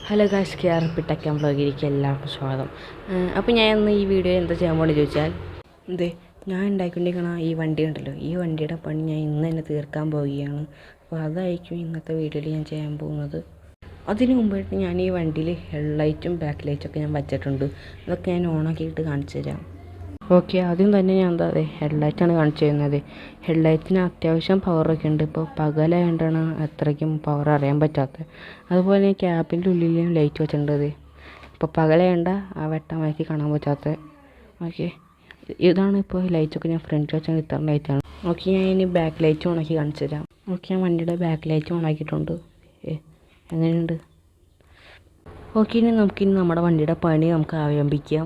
Hello guys, K R P tech വ്ളോഗിലേക്ക് എല്ലാവർക്കും സ്വാഗതം. അപ്പോൾ ഞാൻ ഇന്ന് ഈ വീഡിയോ എന്താ ചെയ്യാൻ പോകുന്നത് ചോദിച്ചാൽ, ഞാൻ ഉണ്ടാക്കിക്കൊണ്ടിരിക്കണ ഈ വണ്ടി ഉണ്ടല്ലോ, ഈ വണ്ടിയുടെ പണി ഞാൻ ഇന്ന് തന്നെ തീർക്കാൻ പോവുകയാണ്. അപ്പോൾ അതായിരിക്കും ഇന്നത്തെ വീഡിയോയിൽ ഞാൻ ചെയ്യാൻ പോകുന്നത്. അതിന് മുമ്പായിട്ട് ഞാൻ ഈ വണ്ടിയിൽ ഹെഡ്ലൈറ്റും ബാക്ക് ലൈറ്റൊക്കെ ഞാൻ വച്ചിട്ടുണ്ട്. അതൊക്കെ ഞാൻ ഓണാക്കിയിട്ട് കാണിച്ചു തരാം. ഓക്കെ, ആദ്യം തന്നെ ഞാൻ ഹെഡ്ലൈറ്റാണ് കാണിച്ചു തരുന്നത്. ഹെഡ്ലൈറ്റിന് അത്യാവശ്യം പവറൊക്കെ ഉണ്ട്. ഇപ്പോൾ പകലായതുകൊണ്ടാണ് അത്രയ്ക്കും പവർ അറിയാൻ പറ്റാത്തത്. അതുപോലെ ക്യാബിൻ്റെ ഉള്ളിലും ലൈറ്റ് വെച്ചിട്ടുണ്ട്. ഇപ്പോൾ പകലായതുകൊണ്ട് ആ വെട്ടമാക്കി കാണാൻ പറ്റാത്തത്. ഓക്കെ, ഇതാണ് ഇപ്പോൾ ലൈറ്റൊക്കെ ഞാൻ ഫ്രണ്ട് വെച്ചാൽ ഇത്ര ലൈറ്റാണ്. ഓക്കെ, ഞാൻ ഇനി ബാക്ക് ലൈറ്റ് ഓണാക്കി കാണിച്ചു തരാം. ഓക്കെ, ഞാൻ വണ്ടിയുടെ ബാക്ക് ലൈറ്റ് ഓണാക്കിയിട്ടുണ്ട്. എങ്ങനെയുണ്ട്? ഓക്കെ, ഇനി നമ്മുടെ വണ്ടിയുടെ പണി നമുക്ക് ആരംഭിക്കാം.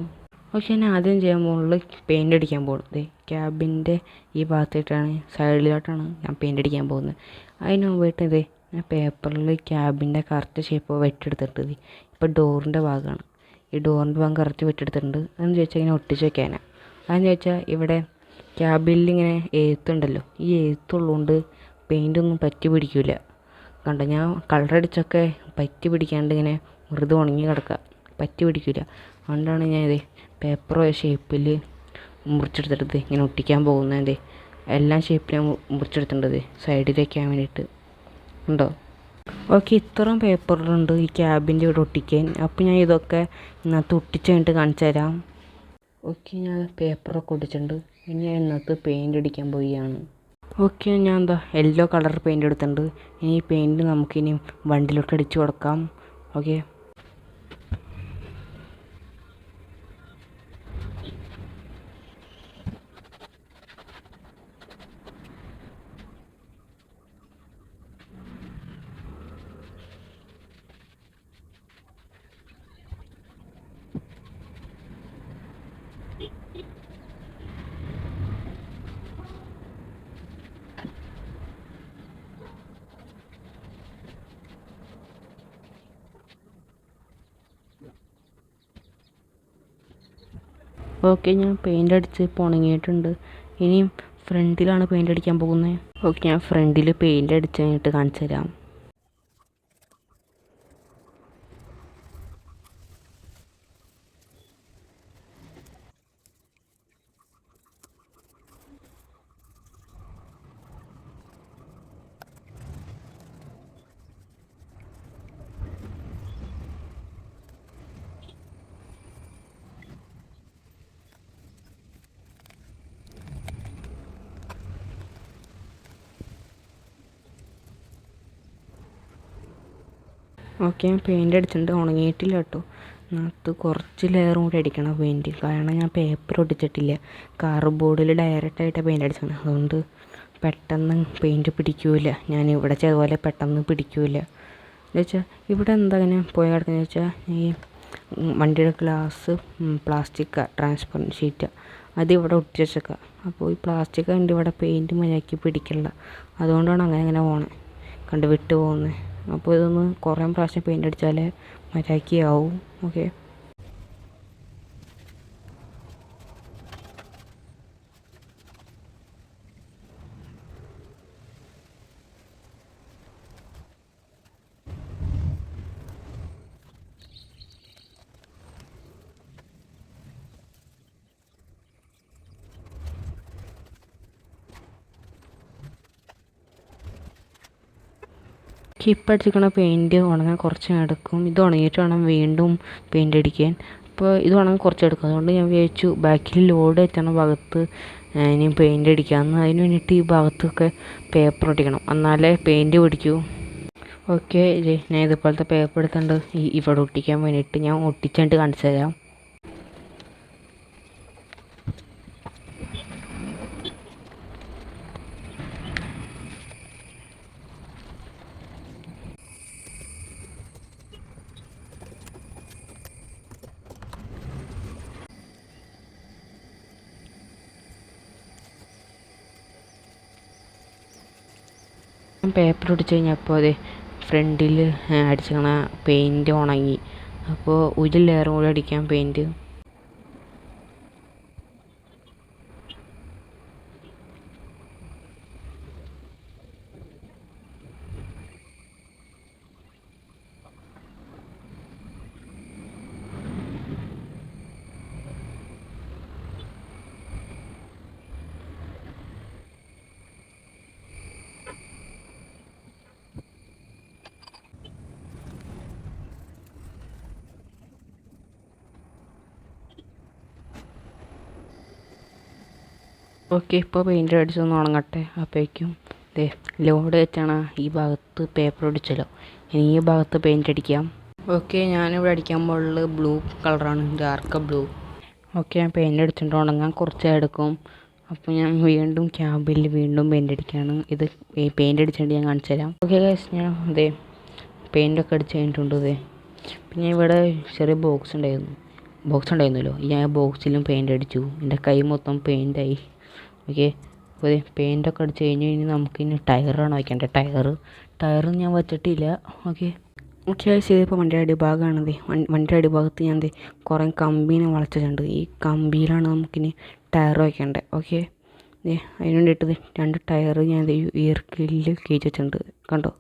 പക്ഷേ ഞാൻ ആദ്യം ചെയ്യാൻ പോകുന്നത് പെയിൻ്റ് അടിക്കാൻ പോകുന്നത്. ക്യാബിൻ്റെ ഈ ഭാഗത്തായിട്ടാണ്, സൈഡിലോട്ടാണ് ഞാൻ പെയിൻ്റ് അടിക്കാൻ പോകുന്നത്. അതിന് മുമ്പായിട്ട് ഞാൻ പേപ്പറിൽ ക്യാബിൻ്റെ കറക്റ്റ് ഷേപ്പ് വെട്ടിയെടുത്തിട്ടുണ്ട്. ഇപ്പോൾ ഡോറിൻ്റെ ഭാഗമാണ്, ഈ ഡോറിൻ്റെ ഭാഗം കറക്റ്റ് വെട്ടിയെടുത്തിട്ടുണ്ട്. അതെന്ന് ചോദിച്ചാൽ ഇങ്ങനെ ഒട്ടിച്ച് വയ്ക്കാനാണ്. അതെന്ന് ചോദിച്ചാൽ ഇവിടെ ക്യാബിൽ ഇങ്ങനെ എഴുത്തുണ്ടല്ലോ, ഈ എഴുത്തുള്ളതുകൊണ്ട് പെയിൻ്റൊന്നും പറ്റി പിടിക്കില്ല. കണ്ടോ, ഞാൻ കളറടിച്ചൊക്കെ പറ്റി പിടിക്കാണ്ട് ഇങ്ങനെ വെറുതെ ഉണങ്ങി കിടക്കുക, പറ്റി പിടിക്കില്ല. അതുകൊണ്ടാണ് ഞാൻ പേപ്പർ ഷേപ്പിൽ മുറിച്ചെടുത്തിട്ട് ഇങ്ങനെ ഒട്ടിക്കാൻ പോകുന്നത്. എല്ലാ ഷേപ്പിലും മുറിച്ചെടുത്തിട്ടുണ്ട് സൈഡിൽ വയ്ക്കാൻ വേണ്ടിയിട്ട്. ഉണ്ടോ? ഓക്കെ, ഇത്രയും പേപ്പറുണ്ട് ഈ ക്യാബിൻ്റെ ഇവിടെ ഒട്ടിക്കാൻ. അപ്പോൾ ഞാൻ ഇതൊക്കെ ഇന്നത്തെ ഒട്ടിച്ച് കഴിഞ്ഞിട്ട് കാണിച്ചു തരാം. ഓക്കെ, ഞാൻ പേപ്പറൊക്കെ ഒട്ടിച്ചിട്ടുണ്ട്. ഇനി ഞാൻ ഇന്നത്തെ പെയിൻ്റ് അടിക്കാൻ പോവുകയാണ്. ഓക്കെ, ഞാൻ യെല്ലോ കളർ പെയിൻ്റ് എടുത്തിട്ടുണ്ട്. ഇനി ഈ പെയിൻറ്റ് നമുക്കിനി വണ്ടിയിലോട്ട് അടിച്ചു കൊടുക്കാം. ഓക്കെ, ഞാൻ പെയിൻ്റ് അടിച്ച് ഇപ്പോൾ ഉണങ്ങിയിട്ടുണ്ട്. ഇനിയും ഫ്രണ്ടിലാണ് പെയിൻ്റ് അടിക്കാൻ പോകുന്നത്. ഓക്കെ, ഞാൻ ഫ്രണ്ടിൽ പെയിൻ്റ് അടിച്ച് കഴിഞ്ഞിട്ട് കാണിച്ചു തരാം. ഓക്കെ, ഞാൻ പെയിൻ്റ് അടിച്ചിട്ടുണ്ട്, ഉണങ്ങിയിട്ടില്ല കേട്ടോ. അത് കുറച്ച് ലെയറും കൂടി അടിക്കണം പെയിൻറ്റ്, കാരണം ഞാൻ പേപ്പർ ഒട്ടിച്ചിട്ടില്ല. കാർഡ്ബോർഡിൽ ഡയറക്റ്റായിട്ട് പെയിൻ്റ് അടിച്ചാണ്. അതുകൊണ്ട് പെട്ടെന്ന് പെയിൻറ്റ് പിടിക്കില്ല. ഞാൻ ഇവിടെ ചെയ്തതുപോലെ പെട്ടെന്ന് പിടിക്കില്ല. എന്ന് വെച്ചാൽ ഇവിടെ എന്താ അങ്ങനെ പോയി കിടക്കുന്നത് വെച്ചാൽ, ഈ വണ്ടിയുടെ ഗ്ലാസ് പ്ലാസ്റ്റിക് ട്രാൻസ്പെറൻറ്റ് ഷീറ്റ് അതിവിടെ ഒട്ടിച്ച് വെച്ചേക്കുക. അപ്പോൾ ഈ പ്ലാസ്റ്റിക് കണ്ട് ഇവിടെ പെയിൻറ്റ് മര്യാദയ്ക്ക് പിടിക്കില്ല. അതുകൊണ്ടാണ് അങ്ങനെ പോണത്, കണ്ട് വിട്ടു പോകുന്നത്. അപ്പോൾ ഇതൊന്ന് കുറേ പ്രാവശ്യം പെയിൻ്റ് അടിച്ചാലേ മര്യാദയ്ക്ക് ആവും. ഓക്കെ, ഇപ്പം അടിച്ചിരിക്കണ പെയിൻറ്റ് ഉണങ്ങാൻ കുറച്ച് എടുക്കും. ഇത് ഉണങ്ങിയിട്ട് വേണം വീണ്ടും പെയിൻ്റ് അടിക്കാൻ. അപ്പോൾ ഇത് ഉണങ്ങാൻ കുറച്ച് എടുക്കും. അതുകൊണ്ട് ഞാൻ വിചാരിച്ചു ബാക്കിൽ ലോഡ് എത്തണ ഭാഗത്ത് ഇനി പെയിൻ്റ് അടിക്കാമെന്ന്. അതിന് വേണ്ടിയിട്ട് ഈ ഭാഗത്തൊക്കെ പേപ്പർ ഒട്ടിക്കണം, എന്നാലേ പെയിൻറ്റ് പിടിക്കൂ. ഓക്കെ, ഞാൻ ഇതുപോലത്തെ പേപ്പർ എടുത്തുകൊണ്ട് ഇവിടെ ഒട്ടിക്കാൻ വേണ്ടിയിട്ട് ഞാൻ ഒട്ടിച്ചിട്ട് കാണിച്ചു തരാം. പേപ്പർ ഒട്ടിച്ച് കഴിഞ്ഞപ്പോൾ ഫ്രണ്ടിൽ അടിച്ചിരിക്കണ പെയിൻറ്റ് ഉണങ്ങി. അപ്പോൾ ഒരു ലെയറും കൂടി അടിക്കാം പെയിൻറ്റ്. ഓക്കെ, ഇപ്പോൾ പെയിൻ്റ് അടിച്ചൊന്ന് ഉണങ്ങട്ടെ. അപ്പോഴേക്കും ദേ ലോഡ് വെച്ചാണ് ഈ ഭാഗത്ത് പേപ്പർ അടിച്ചല്ലോ, ഇനി ഈ ഭാഗത്ത് പെയിൻ്റ് അടിക്കാം. ഓക്കെ, ഞാനിവിടെ അടിക്കാൻ പോകുന്നത് ബ്ലൂ കളറാണ്, ഡാർക്ക് ബ്ലൂ. ഓക്കെ, ഞാൻ പെയിൻ്റ് അടിച്ചിട്ട് ഉണങ്ങാൻ കുറച്ച് എടുക്കും. അപ്പോൾ ഞാൻ വീണ്ടും ക്യാബിൽ വീണ്ടും പെയിൻ്റ് അടിക്കുകയാണ്. ഇത് പെയിൻ്റ് അടിച്ചിട്ട് ഞാൻ കാണിച്ചു തരാം. ഓക്കെ ഗൈസ്, ഞാൻ ഇതേ പെയിൻ്റൊക്കെ അടിച്ച് കഴിഞ്ഞിട്ടുണ്ട്. ഇതേ പിന്നെ ഇവിടെ ചെറിയ ബോക്സ് ഉണ്ടായിരുന്നല്ലോ, ഞാൻ ബോക്സിലും പെയിൻ്റ് അടിച്ചു. എൻ്റെ കൈ മൊത്തം പെയിൻ്റായി. ഓക്കെ, അപ്പോൾ പെയിൻ്റൊക്കെ അടിച്ച് കഴിഞ്ഞ് നമുക്കിനി ടയറാണ് വയ്ക്കേണ്ടത്. ടയറ് ഞാൻ വച്ചിട്ടില്ല. ഓക്കെ ഇതിപ്പോൾ വണ്ടിയുടെ അടിഭാഗമാണിത്. വണ്ടിയുടെ അടിഭാഗത്ത് ഞാൻ കുറേ കമ്പീനെ വളച്ചിട്ടുണ്ട്. ഈ കമ്പിയിലാണ് നമുക്കിനി ടയർ വയ്ക്കേണ്ടത്. ഓക്കെ, അതിന് വേണ്ടിയിട്ട് 2 ടയർ ഞാൻ ഈർക്കിലിൽ കയറ്റി വെച്ചിട്ടുണ്ട്, കണ്ടോ.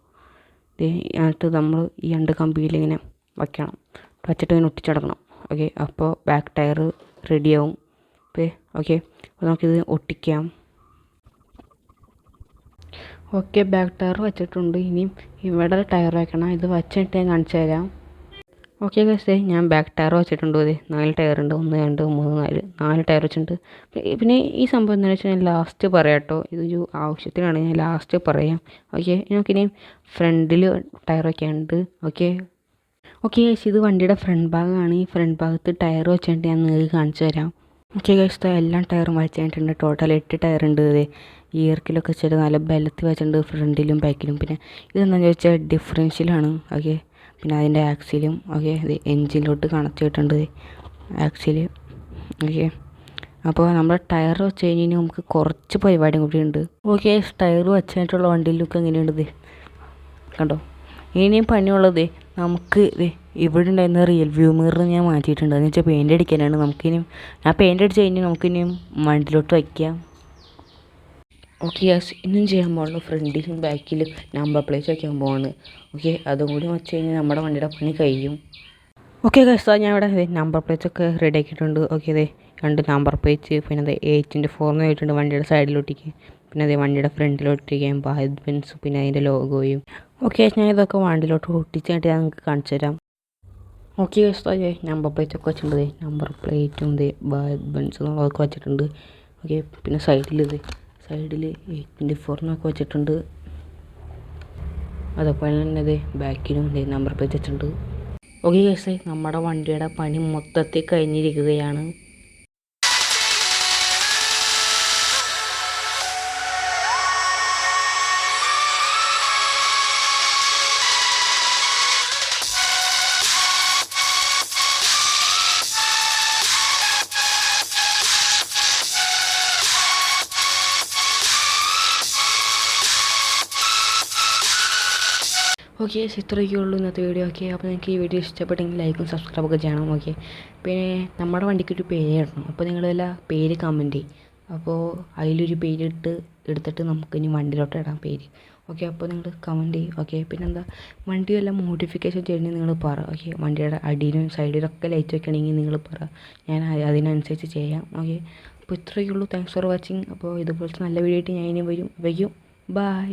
എന്നിട്ട് നമ്മൾ ഈ 2 കമ്പിയിൽ ഇങ്ങനെ വയ്ക്കണം, വച്ചിട്ട് ഇങ്ങനെ ഒട്ടിച്ചടക്കണം. ഓക്കെ, അപ്പോൾ ബാക്ക് ടയർ റെഡിയാവും. ഓക്കെ, അപ്പോൾ നമുക്കിത് ഒട്ടിക്കാം. ഓക്കെ, ബാക്ക് ടയർ വെച്ചിട്ടുണ്ട്. ഇനിയും ഇവിടെ ടയർ വയ്ക്കണം. ഇത് വച്ചിട്ട് ഞാൻ കാണിച്ചു തരാം. ഓക്കെ ഗൈസ്, ഞാൻ ബാക്ക് ടയർ വെച്ചിട്ടുണ്ട്. 4 ടയറുണ്ട്, 1 2 3 4 ടയർ വെച്ചിട്ടുണ്ട്. പിന്നെ ഈ സംഭവം എന്താണെന്ന് വെച്ചാൽ ഞാൻ ലാസ്റ്റ് പറയാം കേട്ടോ, ഇതൊരു ആവശ്യത്തിനാണ്, ഞാൻ ലാസ്റ്റ് പറയാം. ഓക്കെ, നമുക്കിനി ഫ്രണ്ടിൽ ടയർ വയ്ക്കാനുണ്ട്. ഓക്കെ ഗൈസ്, ഇത് വണ്ടിയുടെ ഫ്രണ്ട് ഭാഗമാണ്. ഈ ഫ്രണ്ട് ഭാഗത്ത് ടയർ വെച്ചിട്ട് ഞാൻ നിങ്ങൾക്ക് കാണിച്ചു തരാം. ഓക്കെ ഗൈസ്, എല്ലാ ടയറും വലിച്ചിട്ടുണ്ട്. ടോട്ടൽ 8 ടയറുണ്ട്. ഈ ഇയർക്കിലൊക്കെ വെച്ചിട്ട് നല്ല ബലത്തിൽ വെച്ചിട്ടുണ്ട്, ഫ്രണ്ടിലും ബാക്കിലും. പിന്നെ ഇതെന്താണെന്ന് ചോദിച്ചാൽ ഡിഫറൻഷ്യലാണ്. ഓക്കെ, പിന്നെ അതിൻ്റെ ആക്സിലും. ഓക്കെ, ഇത് എൻജിനിലോട്ട് കണക്ട് ചെയ്തിട്ടുണ്ട് ആക്സിൽ. ഓക്കെ, അപ്പോൾ നമ്മുടെ ടയർ വെച്ച് കഴിഞ്ഞാൽ നമുക്ക് കുറച്ച് പരിപാടിയും കൂടി ഉണ്ട്. ഓക്കെ, ടയർ വെച്ചിട്ടുള്ള വണ്ടിയിലൊക്കെ എങ്ങനെയുണ്ട് കണ്ടോ. ഇനിയും പണിയുള്ളത് നമുക്ക് ഇവിടെ ഉണ്ടായിരുന്ന റിയൽ വ്യൂ മിറർ ഞാൻ മാറ്റിയിട്ടുണ്ട്. എന്ന് വെച്ചാൽ പെയിൻ്റ് അടിക്കാനാണ്. നമുക്കിനിയും ഞാൻ പെയിൻ്റ് അടിച്ച് കഴിഞ്ഞാൽ നമുക്കിനിയും വണ്ടിയിലോട്ട് വയ്ക്കാം. ഓക്കെ യെസ്, ഇന്നും ചെയ്യാൻ പോകുന്നത് ഫ്രണ്ടിലും ബാക്കിലും നമ്പർ പ്ലേറ്റ് വയ്ക്കാൻ പോവാണ്. ഓക്കെ, അതും കൂടി വെച്ച് കഴിഞ്ഞാൽ നമ്മുടെ വണ്ടിയുടെ പണി കഴിയും. ഓക്കെ ഗൈസ്, ഞാൻ ഇവിടെ നമ്പർ പ്ലേറ്റൊക്കെ റെഡി ആക്കിയിട്ടുണ്ട്. ഓക്കെ, 2 നമ്പർ പ്ലേറ്റ്, പിന്നെ 8x4 ആയിട്ടുണ്ട് വണ്ടിയുടെ സൈഡിലൊട്ടിക്ക്. പിന്നെ വണ്ടിയുടെ ഫ്രണ്ടിലൊട്ടിക്കാൻ ഭാരത് ബെൻസ്, പിന്നെ അതിൻ്റെ ലോഗോയും. ഓക്കെ, ഞാൻ ഇതൊക്കെ വണ്ടിയിലോട്ട് ഒട്ടിച്ചായിട്ട് ഞാൻ നിങ്ങൾക്ക് കാണിച്ചു തരാം. ഓക്കെ ഗൈസ്, നമ്പർ പ്ലേറ്റൊക്കെ വെച്ചിട്ടുണ്ട്. നമ്പർ പ്ലേറ്റും ഭാരത് ബെൻസ് എന്നുള്ളതൊക്കെ വെച്ചിട്ടുണ്ട്. ഓക്കെ, പിന്നെ സൈഡിൽ 8x4 വെച്ചിട്ടുണ്ട്. അതുപോലെ തന്നെ ബാക്കിലും നമ്പർ പ്ലേറ്റ് വെച്ചിട്ടുണ്ട്. ഓക്കെ ഗൈസ്, നമ്മുടെ വണ്ടിയുടെ പണി മൊത്തത്തിൽ കഴിഞ്ഞിരിക്കുകയാണ്. ഓക്കെ, ഇത്രയൊക്കെ ഉള്ളൂ ഇന്നത്തെ വീഡിയോ. ഓക്കെ, അപ്പോൾ നിങ്ങൾക്ക് ഈ വീഡിയോ ഇഷ്ടപ്പെട്ടെങ്കിൽ ലൈക്കും സബ്സ്ക്രൈബൊക്കെ ചെയ്യണം. ഓക്കെ, പിന്നെ നമ്മുടെ വണ്ടിക്കൊരു പേര് ഇടണം. അപ്പോൾ നിങ്ങളെല്ലാം പേര് കമൻറ്റ് ചെയ്യും. അപ്പോൾ അതിലൊരു പേര് എടുത്തിട്ട് നമുക്ക് ഇനി വണ്ടിയിലോട്ട് ഇടാം പേര്. ഓക്കെ, അപ്പോൾ നിങ്ങൾ കമൻറ്റ് ചെയ്യും. ഓക്കെ, പിന്നെന്താ, വണ്ടി വല്ല മോഡിഫിക്കേഷൻ ചെയ്യണമെങ്കിൽ നിങ്ങൾ പറ. ഓക്കെ, വണ്ടിയുടെ അടിയിലും സൈഡിലൊക്കെ ലൈറ്റ് വെക്കണമെങ്കിൽ നിങ്ങൾ പറ, ഞാൻ അതിനനുസരിച്ച് ചെയ്യാം. ഓക്കെ, അപ്പോൾ ഇത്രയൊക്കെ ഉള്ളൂ. Thanks for watching. അപ്പോൾ ഇതുപോലത്തെ നല്ല വീഡിയോ ആയിട്ട് ഞാൻ ഇനി വരും. ബൈ.